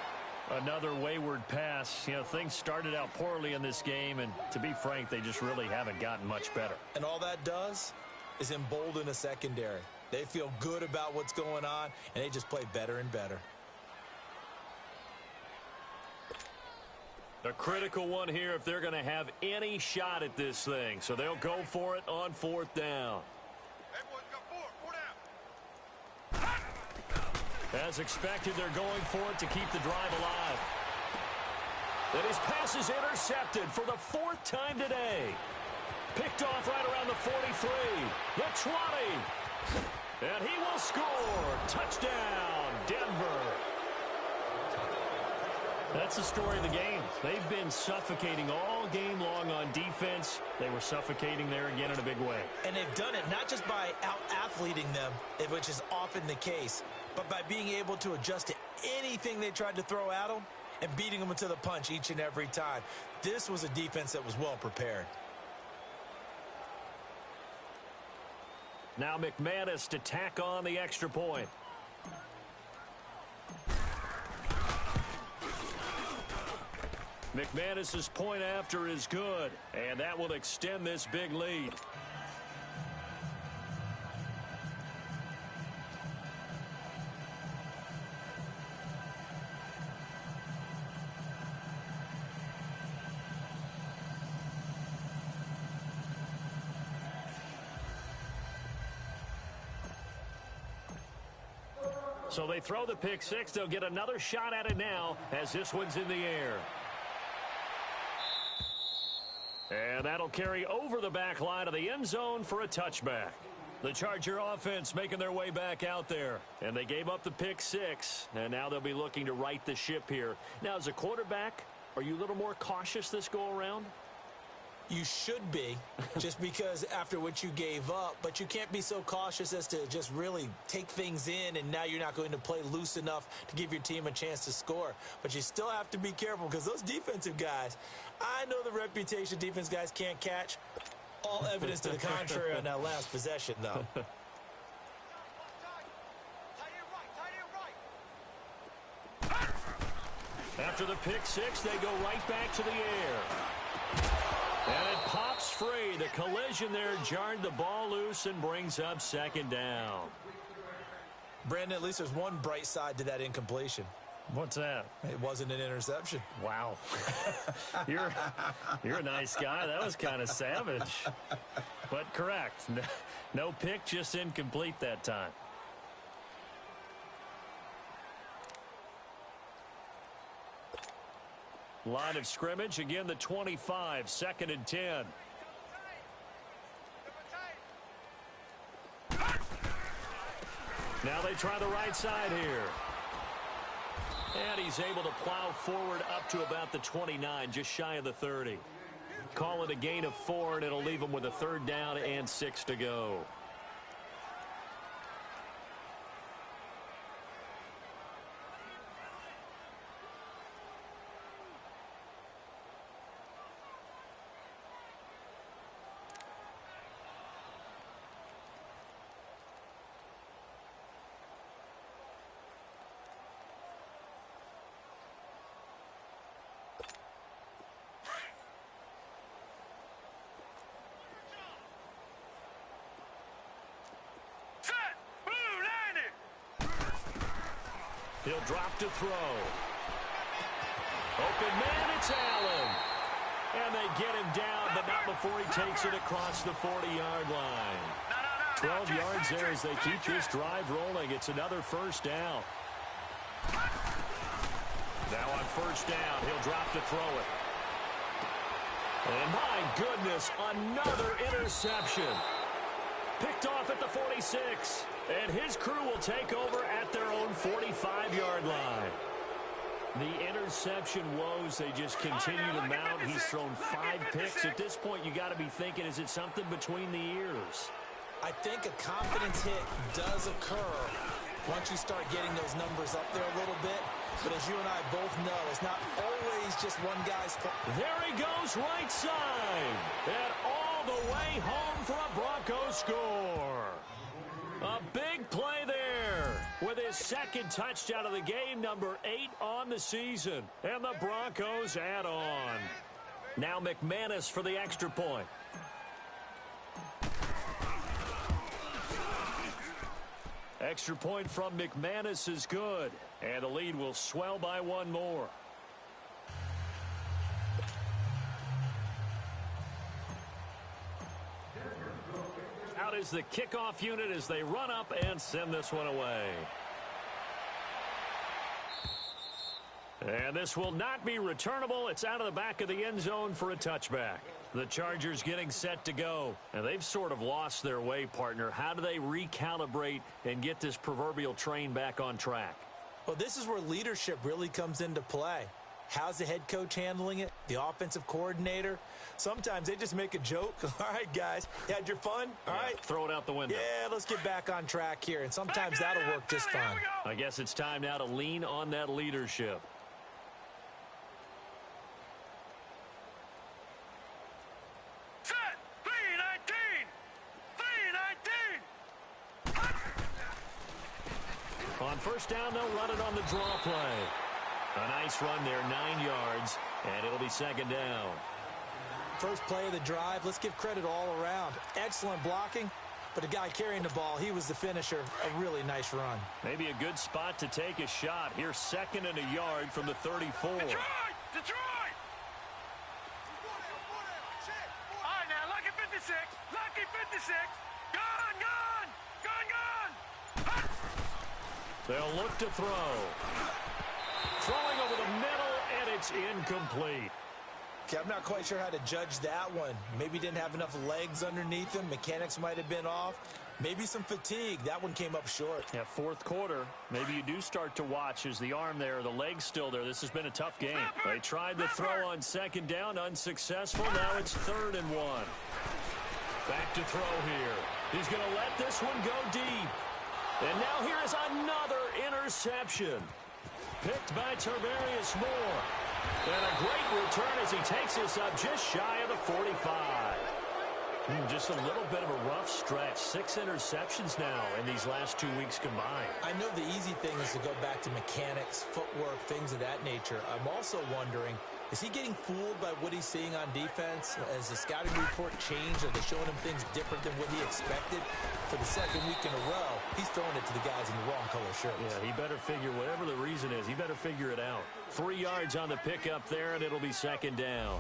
Another wayward pass. You know, things started out poorly in this game, and to be frank, they just really haven't gotten much better. And all that does is embolden a secondary. They feel good about what's going on, and they just play better and better. A critical one here if they're going to have any shot at this thing. So they'll go for it on 4th down. Everyone's got 4 down. As expected, they're going for it to keep the drive alive. And his pass is intercepted for the 4th time today. Picked off right around the 43. The 20. And he will score. Touchdown, Denver. That's the story of the game. They've been suffocating all game long on defense. They were suffocating there again in a big way. And they've done it not just by out-athleting them, which is often the case, but by being able to adjust to anything they tried to throw at them and beating them to the punch each and every time. This was a defense that was well prepared. Now McManus to tack on the extra point. McManus's point after is good, and that will extend this big lead. So they throw the pick six. They'll get another shot at it now as this one's in the air. And that'll carry over the back line of the end zone for a touchback. The Charger offense making their way back out there. And they gave up the pick 6. And now they'll be looking to right the ship here. Now, as a quarterback, are you a little more cautious this go-around? You should be, just because after what you gave up. But you can't be so cautious as to just really take things in, and now you're not going to play loose enough to give your team a chance to score. But you still have to be careful, because those defensive guys, I know the reputation defense guys can't catch. All evidence to the contrary on that last possession, though. After the pick 6, they go right back to the air. And it pops free. The collision there jarred the ball loose and brings up second down. Brandon, at least there's one bright side to that incompletion. What's that? It wasn't an interception. Wow. You're a nice guy. That was kind of savage. But correct. No pick, just incomplete that time. Line of scrimmage, again the 25, 2nd and 10. Now they try the right side here. And he's able to plow forward up to about the 29, just shy of the 30. Call it a gain of 4, and it'll leave him with a 3rd down and 6 to go. He'll drop to throw. Open man, it's Allen. And they get him down, but not before he takes it across the 40-yard line. 12 yards there as they keep this drive rolling. It's another 1st down. Now on 1st down, he'll drop to throw it. And my goodness, another interception. Picked off at the 46. And his crew will take over at their own 45-yard line. The interception woes, they just continue to mount. He's thrown 5 picks. At this point, you got to be thinking, is it something between the ears? I think a confidence hit does occur once you start getting those numbers up there a little bit. But as you and I both know, it's not always just one guy's. There he goes, right side. And all the way home for a Broncos score. A big play there with his 2nd touchdown of the game, number 8 on the season. And the Broncos add on. Now McManus for the extra point. Extra point from McManus is good. And the lead will swell by 1 more. Out is the kickoff unit as they run up and send this one away. And this will not be returnable. It's out of the back of the end zone for a touchback. The Chargers getting set to go. And they've sort of lost their way, partner. How do they recalibrate and get this proverbial train back on track? Well, this is where leadership really comes into play. How's the head coach handling it? The offensive coordinator? Sometimes they just make a joke. All right, guys, you had your fun? All right. Throw it out the window. Yeah, let's get back on track here. And sometimes that'll work just fine. I guess it's time now to lean on that leadership. Set! 3-19! 3-19! On 1st down, they'll run it on the draw play. A nice run there, 9 yards, and it'll be 2nd down. First play of the drive, let's give credit all around. Excellent blocking, but the guy carrying the ball, he was the finisher. A really nice run. Maybe a good spot to take a shot. Here's 2nd and a yard from the 34. Detroit! Detroit! All right, now, lucky 56. Lucky 56. Gone, gone! Gone, gone! They'll look to throw. Throwing over the middle, and it's incomplete. Okay, I'm not quite sure how to judge that one. Maybe didn't have enough legs underneath him. Mechanics might have been off. Maybe some fatigue. That one came up short. Yeah, fourth quarter, maybe you do start to watch as the arm there, the leg's still there. This has been a tough game. They tried to throw on second down, unsuccessful. Now it's 3rd and 1. Back to throw here. He's going to let this one go deep. And now here is another interception. Picked by Tarvarius Moore. And a great return as he takes this up just shy of the 45. Just a little bit of a rough stretch. 6 interceptions now in these last 2 weeks combined. I know the easy thing is to go back to mechanics, footwork, things of that nature. I'm also wondering, is he getting fooled by what he's seeing on defense? Has the scouting report changed? Are they showing him things different than what he expected? For the second week in a row, he's throwing it to the guys in the wrong color shirts. Yeah, he better figure, whatever the reason is, he better figure it out. 3 yards on the pickup there, and it'll be 2nd down.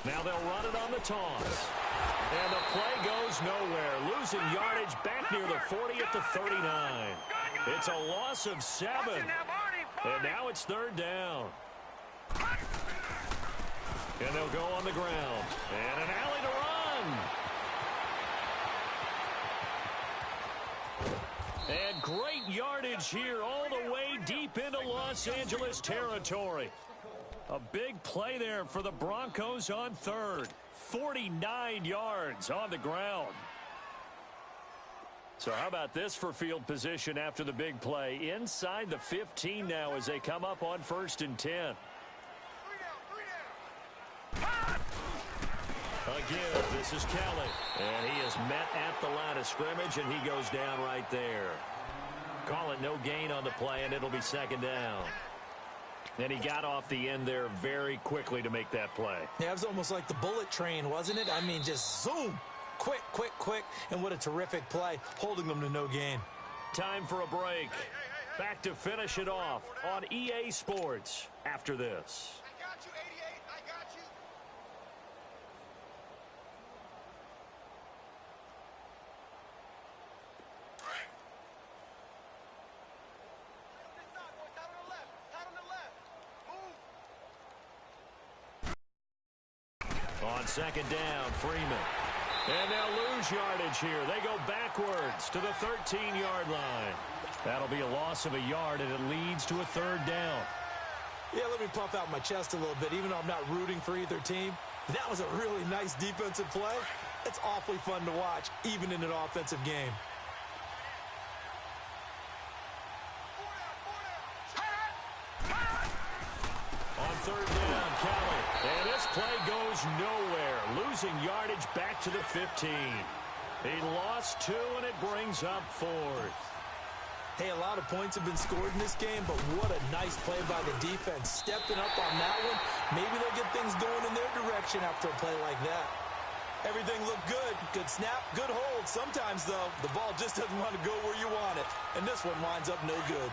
Now they'll run it on the toss. And the play goes nowhere. Losing yardage back near the 40 at the 39. It's a loss of 7. And now it's 3rd down. And they'll go on the ground. And an alley to run. And great yardage here all the way deep into Los Angeles territory. A big play there for the Broncos on 3rd. 49 yards on the ground. So how about this for field position after the big play? Inside the 15 now as they come up on 1st and 10. Again, this is Kelly. And he is met at the line of scrimmage, and he goes down right there. Call it no gain on the play, and it'll be 2nd down. And he got off the end there very quickly to make that play. Yeah, it was almost like the bullet train, wasn't it? I mean, just zoom. Quick, quick, quick. And what a terrific play, holding them to no gain. Time for a break. Back to finish it off on EA Sports after this. I got you, 88. I got you. On 2nd down, Freeman. And they'll lose yardage here. They go backwards to the 13-yard line. That'll be a loss of a yard, and it leads to a 3rd down. Yeah, let me puff out my chest a little bit, even though I'm not rooting for either team. That was a really nice defensive play. It's awfully fun to watch, even in an offensive game. On 3rd down, Kelly. And this play goes nowhere, losing yardage back to the 15. He lost 2, and it brings up 4th. Hey, a lot of points have been scored in this game, but what a nice play by the defense. Stepping up on that one, maybe they'll get things going in their direction after a play like that. Everything looked good. Good snap, good hold. Sometimes, though, the ball just doesn't want to go where you want it, and this one winds up no good.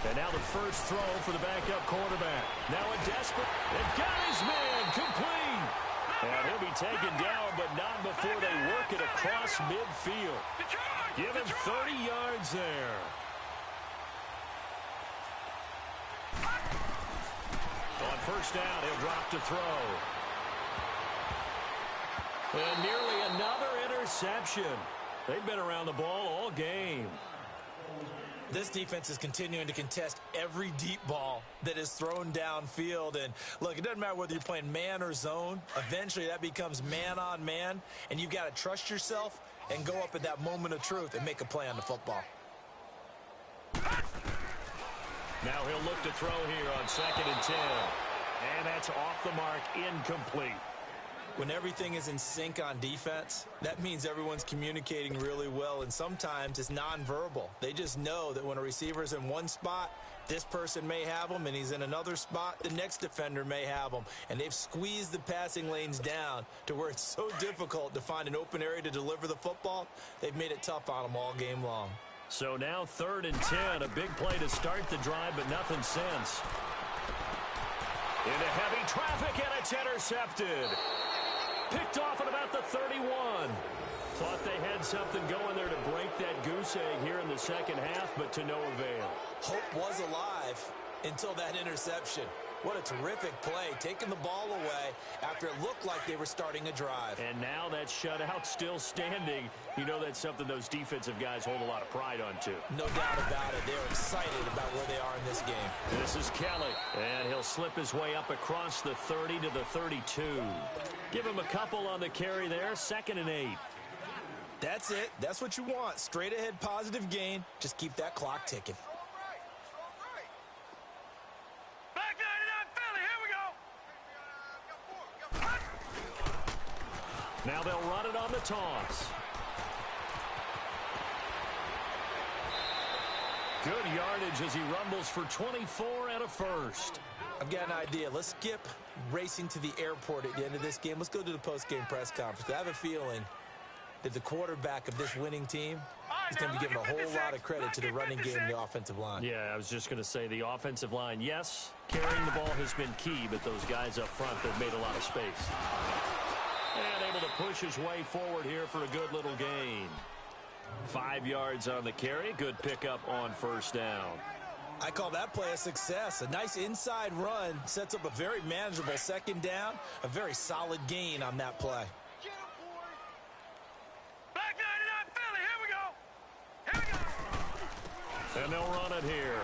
And now the first throw for the backup quarterback. Now a desperate, and got his man complete. And he'll be taken down, but not before they work it across midfield. Give him 30 yards there. On first down, he'll drop to throw. And nearly another interception. They've been around the ball all game. This defense is continuing to contest every deep ball that is thrown downfield. And, look, it doesn't matter whether you're playing man or zone. Eventually, that becomes man-on-man, and you've got to trust yourself and go up at that moment of truth and make a play on the football. Now he'll look to throw here on 2nd and 10. And that's off the mark, incomplete. When everything is in sync on defense, that means everyone's communicating really well, and sometimes it's nonverbal. They just know that when a receiver's in one spot, this person may have him, and he's in another spot, the next defender may have him. And they've squeezed the passing lanes down to where it's so difficult to find an open area to deliver the football. They've made it tough on them all game long. So now 3rd and 10, a big play to start the drive, but nothing since. Into heavy traffic, and it's intercepted. Picked off at about the 31. Thought they had something going there to break that goose egg here in the second half, but to no avail. Hope was alive until that interception. What a terrific play, taking the ball away after it looked like they were starting a drive. And now that shutout still standing. You know that's something those defensive guys hold a lot of pride on, too. No doubt about it. They're excited about where they are in this game. This is Kelly, and he'll slip his way up across the 30 to the 32. Give him a couple on the carry there, 2nd and 8. That's it. That's what you want. Straight ahead positive gain. Just keep that clock ticking. Back 99 Philly, here we go. Now they'll run it on the toss. Good yardage as he rumbles for 24 and a first. I've got an idea. Let's skip racing to the airport at the end of this game. Let's go to the post-game press conference. I have a feeling that the quarterback of this winning team is going to be giving a whole lot of credit to the running game and the offensive line. Yeah, I was just going to say the offensive line, yes, carrying the ball has been key, but those guys up front have made a lot of space. And able to push his way forward here for a good little gain. 5 yards on the carry. Good pickup on first down. I call that play a success. A nice inside run sets up a very manageable 2nd down. A very solid gain on that play. Back 99 Philly, here we go. Here we go. And they'll run it here.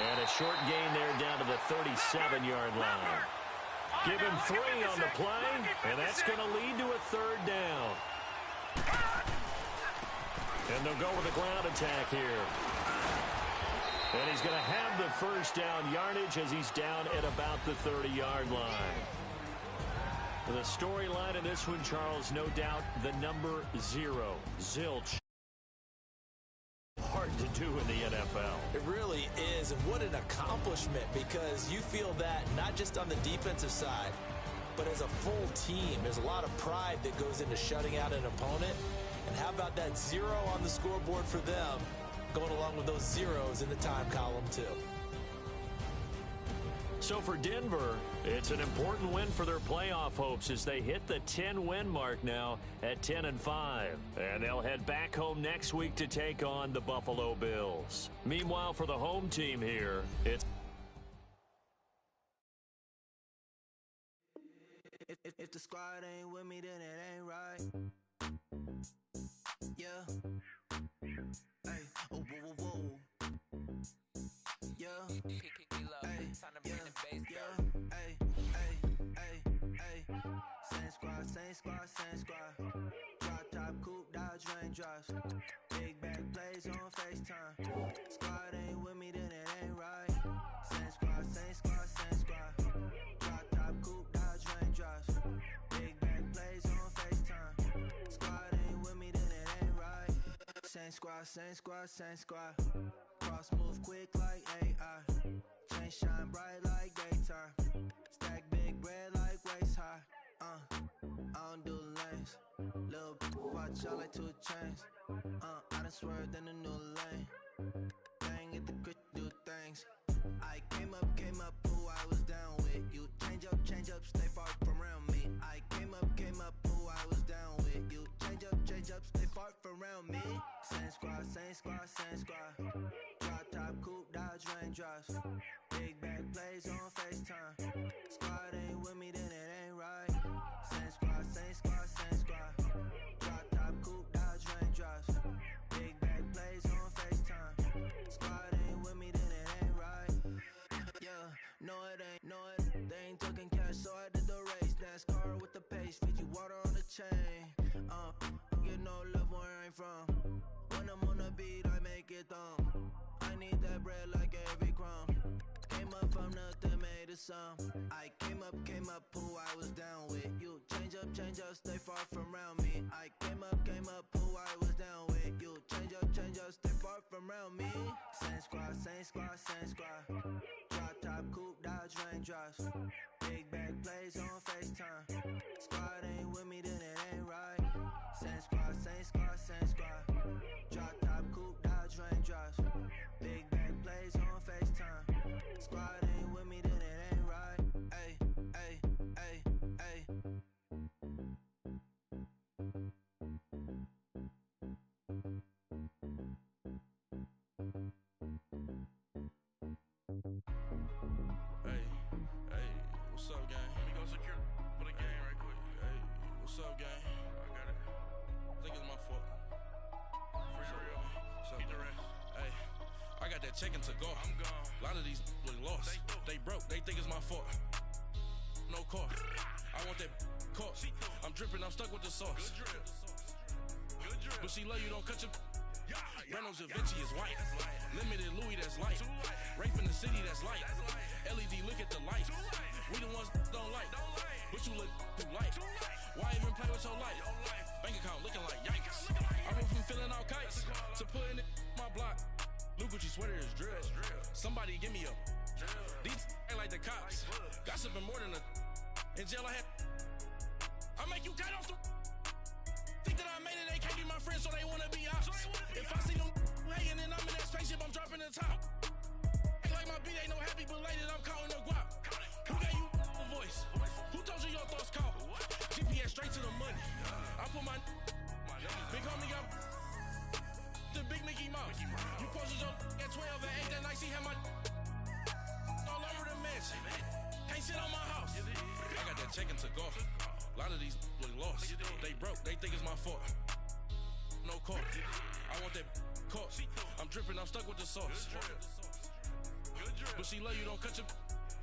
And a short gain there down to the 37-yard line. Give him 3 on the play, and that's going to lead to a 3rd down. And they'll go with a ground attack here. And he's going to have the first down yardage as he's down at about the 30-yard line. The storyline in this one, Charles, no doubt the number 0, zilch. Hard to do in the NFL. It really is, and what an accomplishment, because you feel that not just on the defensive side, but as a full team. There's a lot of pride that goes into shutting out an opponent. And how about that 0 on the scoreboard for them, going along with those zeros in the time column, too. So for Denver, it's an important win for their playoff hopes as they hit the 10-win mark now at 10-5. And they'll head back home next week to take on the Buffalo Bills. Meanwhile, for the home team here, it's... If the squad ain't with me, then it ain't right. Yeah. Hey, oh, whoa, whoa, whoa. Yeah. Hey, yeah. Hey, hey. Same squad, same squad. Drop top, coupe, Dodge raindrops. Big back play, plays on FaceTime. Squad ain't with me, then it ain't right. Same squad, same squad, same squad. Drop top, coupe, Dodge raindrops. Big back plays on FaceTime. Squad ain't with me, then it ain't right. Same squad, same squad, same squad. Cross move quick like AI. Chain shine bright like daytime. Stack big bread like waist high. I don't do lanes. Little watch out like 2 chains. I done swerved in a new lane. Bang at the crit, do things. I came up, who I was down with. You change up, stay far from around me. I came up, who I was down with. You change up, stay far from around me. Same squad, same squad, same squad. Drop top, coupe, Dodge raindrops. Big back plays on FaceTime. Squad ain't with me, then it ain't right. Same squad, same squad, same squad. Drop top, coupe, Dodge raindrops. Big back plays on FaceTime. Squad ain't with me, then it ain't right. Yeah, no it ain't, they ain't talking cash, so I did the race. NASCAR with the pace, feed you water on the chain. Get no love where I ain't from. When I'm on the beat, I make it thumb. I need that bread like every crumb. Came up from nothing, made a sum. I came up, who I was down with. You change up, stay far from around me. I came up, who I was down with. You change up, stay far from around me. Same squad, same squad, same squad. Drop top, coupe, Dodge raindrops. Big back plays on FaceTime. Squad ain't with me, then it ain't right. Same squad, same squad, same squad. Drop top, coupe, Dodge raindrops. Big back plays on FaceTime. Squad ain't with me, then it ain't right. Ay, ay, ay, ay. Hey, what's up, gang? Let me go secure for the game right quick. Hey, what's up, gang? I got it. I think it's my fault. Free real. What's up, Keep the gang? rest. Hey, I got that check-in to go. I'm gone. A lot of these look lost. They broke. They think it's my fault. No cost. I want that cost. I'm dripping. I'm stuck with the sauce. Good drip. Good drip. But she love you. Don't cut your. Yeah, Reynolds Da Vinci is white. That's light. Limited Louis, that's light. Too light. Rape in the city, that's light. That's light. LED, look at the lights. Too light. We the ones don't like. Don't like. But you look too light. Too light. Why even play with your life? Your life. Bank account looking like yikes. Looking like I went from filling out kites That's a to putting it in my block. New Gucci sweater is drill. That's drill. Somebody give me a. Drill. These ain't like the cops. Like bugs. Gossiping more than a. In jail I had. I make you cut off the. Think that I made it, they can't be my friends, so they wanna be ops. If I see them hating and I'm in that spaceship, I'm dropping the top. Ain't like my beat, ain't no happy belated, I'm counting the guap. Who gave you a voice? Who told you your thoughts count? GPS straight to the money. I put my big homie got the big Mickey Mouse. You posted your at 12 and 8 that night, she had my all over the mansion. Can't sit on my house. I got that check-in to go. A lot of these look lost. They broke, they think it's my fault. No cost. I want that cost. I'm dripping, I'm stuck with the sauce. Good drip. But she love you, don't cut your.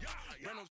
Yeah, Reynolds